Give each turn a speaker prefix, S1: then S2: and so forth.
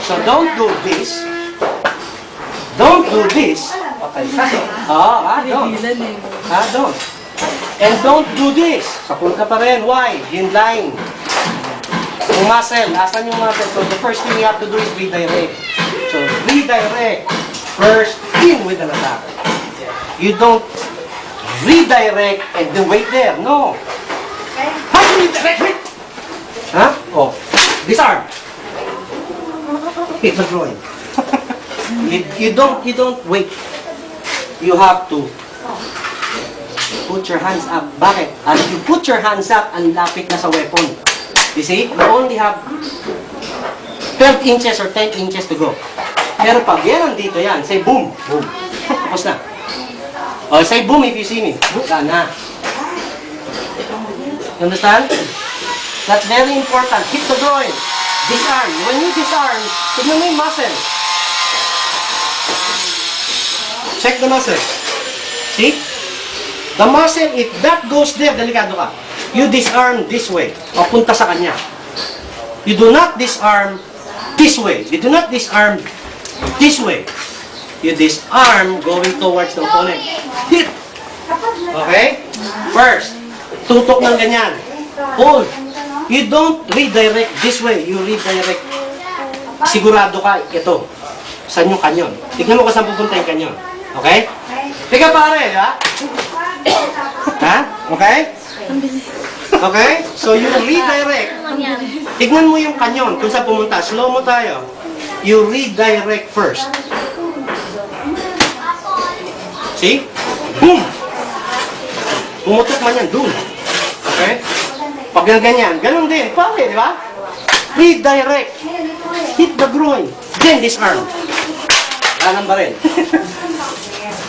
S1: So don't do this. Don't do this. Okay. Don't. Don't. And don't do this. Sapul ka pa rin. Why? Inline. Yung muscle. Asan yung muscle? So the first thing you have to do is redirect. So redirect. First, in with an attack. You don't redirect and then wait there. No. How do you redirect? Wait. Huh? Oh. Disarm. Hit the groin. You don't wait. You have to put your hands up. Bakit? As you put your hands up, ang lapit na sa weapon. You see? You only have 12 inches or 10 inches to go. Pero pag yan nandito yan, say boom. Boom. Tapos na. Oh, say boom if you see me. Wala na. You understand? That's very important. Hit the groin. Disarm. When you disarm, tignan mo yung muscle. Check the muscle. See? The muscle, if that goes there, delikado ka. You disarm this way. Papunta sa kanya. You do not disarm this way. You do not disarm this way. You disarm going towards the opponent. Hit. Okay? First, tutok ng ganyan. Hold. You don't redirect this way. You redirect. Sigurado ka, ito. Saan yung kanyon? Tignan mo kung saan pupunta yung kanyon. Okay? Teka pare, ha? Ha? Okay? Okay? So you redirect. Tignan mo yung kanyon kung saan pumunta. Slow mo tayo. You redirect first. See? Boom! Pumutok man yan. Doon. Okay? Pag ganyan, ganun din. Pare, di ba? Redirect. Hit the groin. Then disarm. Wala nang baril.